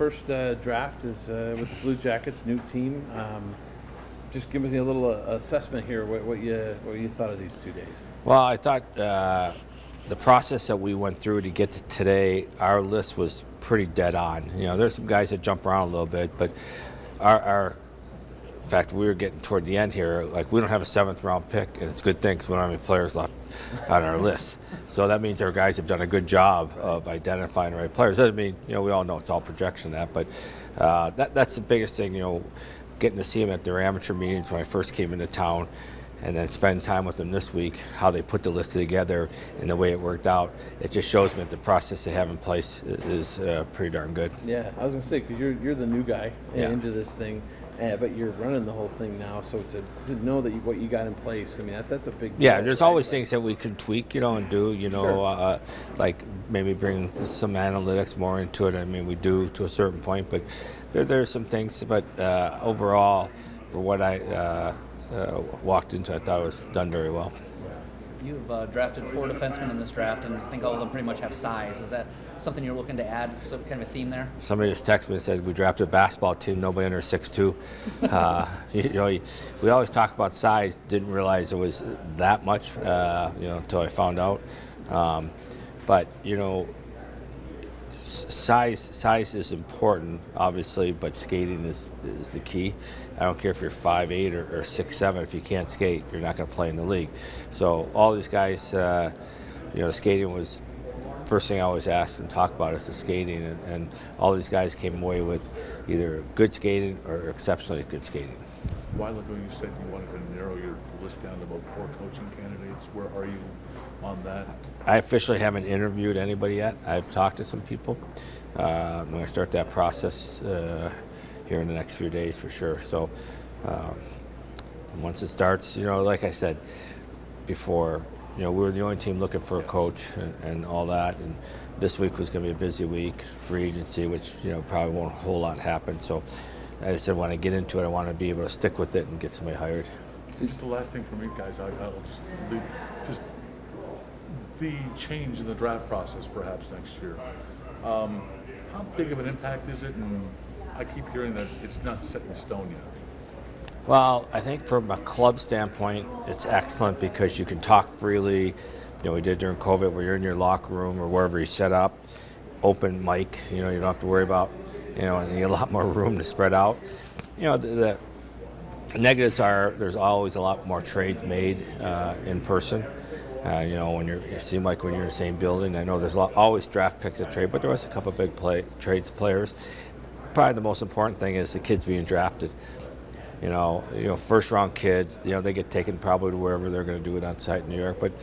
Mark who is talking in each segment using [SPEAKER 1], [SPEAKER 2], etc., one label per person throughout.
[SPEAKER 1] first draft is with the Blue Jackets, new team. Just give me a little assessment here. What you thought of these 2 days?
[SPEAKER 2] Well, I thought the process that we went through to get to today, our list was pretty dead on. There's some guys that jump around a little bit, but our in fact, we were getting toward the end here. Like, we don't have a 7th-round pick, and it's a good thing because we don't have any players left on our list. So that means our guys have done a good job of identifying the right players. Doesn't mean, we all know it's all projection, but that's the biggest thing, getting to see them at their amateur meetings when I first came into town, and then spending time with them this week, how they put the list together and the way it worked out. It just shows me that the process they have in place is pretty darn good.
[SPEAKER 1] Yeah, I was going to say, because you're the new guy into this thing. But you're running the whole thing now, so to know that what you got in place, I mean, that's a big deal.
[SPEAKER 2] Yeah, there's always things that we can tweak, and do,
[SPEAKER 1] Sure.
[SPEAKER 2] Like maybe bring some analytics more into it. I mean, we do to a certain point, but there's some things. But overall, for what I walked into, I thought it was done very well.
[SPEAKER 3] You've drafted 4 defensemen in this draft, and I think all of them pretty much have size. Is that something you're looking to add? Some kind of a theme there?
[SPEAKER 2] Somebody just texted me and said, we drafted a basketball team, nobody under 6'2". We always talk about size, didn't realize it was that much, until I found out. But size is important, obviously, but skating is the key. I don't care if you're 5'8" or 6'7". If you can't skate, you're not going to play in the league. So all these guys, skating was first thing I always ask and talk about is the skating, and all these guys came away with either good skating or exceptionally good skating.
[SPEAKER 4] A while ago you said you wanted to narrow your list down to about 4 coaching candidates. Where are you on that?
[SPEAKER 2] I officially haven't interviewed anybody yet. I've talked to some people. I'm going to start that process here in the next few days for sure. So once it starts, like I said before, we were the only team looking for a coach and all that. And this week was going to be a busy week, free agency, which probably won't a whole lot happen. So as I said, when I get into it, I want to be able to stick with it and get somebody hired.
[SPEAKER 4] Just the last thing for me, guys, I'll just the change in the draft process perhaps next year. How big of an impact is it? And I keep hearing that it's not set in stone yet.
[SPEAKER 2] Well, I think from a club standpoint, it's excellent because you can talk freely. We did during COVID where you're in your locker room or wherever you set up, open mic, you don't have to worry about, and you get a lot more room to spread out. The negatives are there's always a lot more trades made in person. When it seemed like when you're in the same building, I know there's always draft picks at trade, but there was a couple of big trades players. Probably the most important thing is the kids being drafted. First round kids, they get taken probably to wherever they're going to do it on site in New York. But,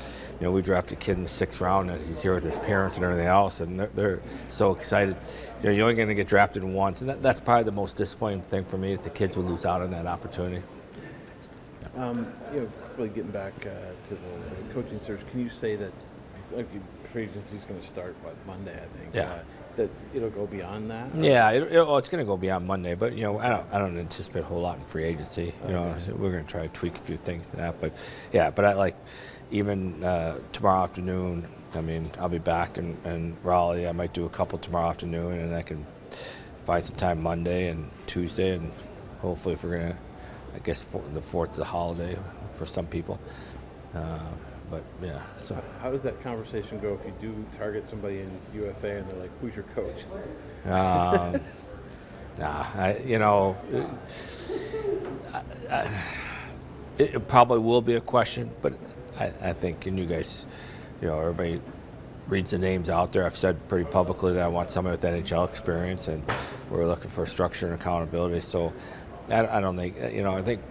[SPEAKER 2] we drafted a kid in the 6th round and he's here with his parents and everything else, and they're so excited. You're only going to get drafted once, and that's probably the most disappointing thing for me, that the kids will lose out on that opportunity.
[SPEAKER 1] Really getting back to the coaching search, can you say that free agency is going to start Monday? I think.
[SPEAKER 2] Yeah.
[SPEAKER 1] That it'll go beyond that.
[SPEAKER 2] Yeah, it's going to go beyond Monday, but I don't anticipate a whole lot in free agency. So we're going to try to tweak a few things to that, but yeah, but I like even tomorrow afternoon. I mean, I'll be back in Raleigh. I might do a couple tomorrow afternoon, and I can find some time Monday and Tuesday, and hopefully if we're going to, I guess the 4th is a holiday for some people. But yeah. So
[SPEAKER 1] how does that conversation go if you do target somebody in UFA and they're like, "Who's your coach?"
[SPEAKER 2] It probably will be a question, but I think, and you guys, everybody reads the names out there. I've said pretty publicly that I want somebody with NHL experience, and we're looking for structure and accountability. So I don't think,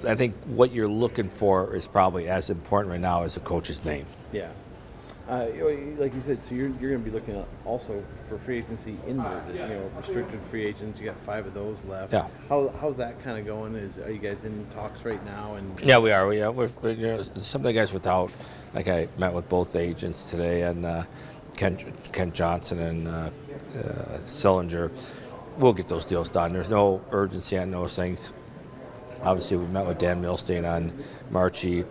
[SPEAKER 2] I think what you're looking for is probably as important right now as the coach's name.
[SPEAKER 1] Yeah. Like you said, so you're going to be looking at also for free agency inward, restricted free agents. You got 5 of those left.
[SPEAKER 2] Yeah.
[SPEAKER 1] How's that kind of going? Are you guys in talks right now? And
[SPEAKER 2] yeah, we are. We're some of the guys without. Like I met with both agents today, and Ken Johnson and Sillinger. We'll get those deals done. There's no urgency on those things. Obviously, we met with Dan Milstein on Marchie.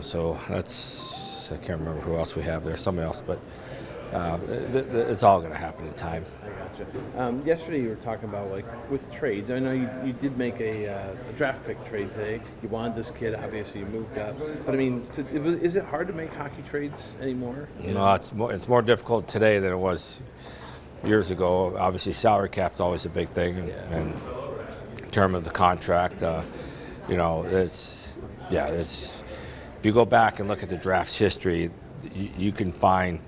[SPEAKER 2] So that's, I can't remember who else we have there, somebody else, but It's all going to happen in time.
[SPEAKER 1] I gotcha. Yesterday you were talking about like with trades. I know you did make a draft pick trade today. You wanted this kid, obviously you moved up. But I mean, is it hard to make hockey trades anymore?
[SPEAKER 2] No, it's more difficult today than it was years ago. Obviously, salary cap's always a big thing, and in terms of the contract, it's if you go back and look at the draft's history, you can find.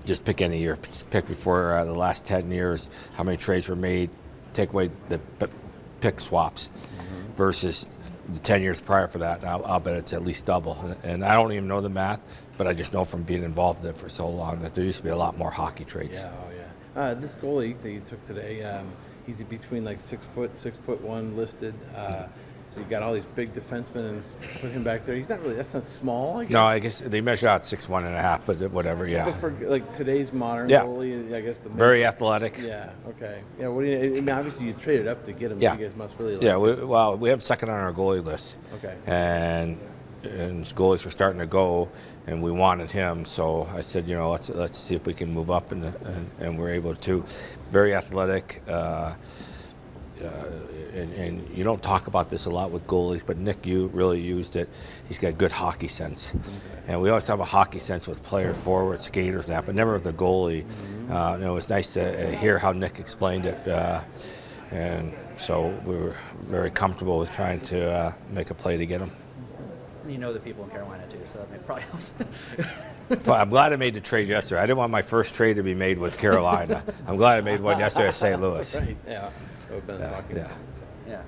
[SPEAKER 2] Just pick any year. Pick before the last 10 years, how many trades were made, take away the pick swaps versus the 10 years prior for that. I'll bet it's at least double. And I don't even know the math, but I just know from being involved in it for so long that there used to be a lot more hockey trades.
[SPEAKER 1] Yeah, oh yeah. This goalie that you took today, he's between like 6'1" listed. So you got all these big defensemen and put him back there. He's not really. That's not small. I guess.
[SPEAKER 2] No, I guess they measure out 6'1.5", but whatever. Yeah.
[SPEAKER 1] But for like today's modern goalie, I guess
[SPEAKER 2] very athletic.
[SPEAKER 1] Yeah. Okay. Yeah. What do you? I mean, obviously you traded up to get him.
[SPEAKER 2] Yeah.
[SPEAKER 1] So you guys must really.
[SPEAKER 2] We have second on our goalie list.
[SPEAKER 1] Okay.
[SPEAKER 2] And goalies were starting to go, and we wanted him. So I said, let's see if we can move up, and we're able to. Very athletic. And you don't talk about this a lot with goalies, but Nick, you really used it. He's got good hockey sense. And we always have a hockey sense with players, forwards, skaters, and that, but never with the goalie. It was nice to hear how Nick explained it. And so we were very comfortable with trying to make a play to get him.
[SPEAKER 3] You know the people in Carolina too, so that probably helps.
[SPEAKER 2] I'm glad I made the trade yesterday. I didn't want my first trade to be made with Carolina. I'm glad I made one yesterday at St. Louis.
[SPEAKER 1] That's right. Yeah. So we've been talking.
[SPEAKER 2] Yeah.
[SPEAKER 1] About it, so.
[SPEAKER 3] Yeah.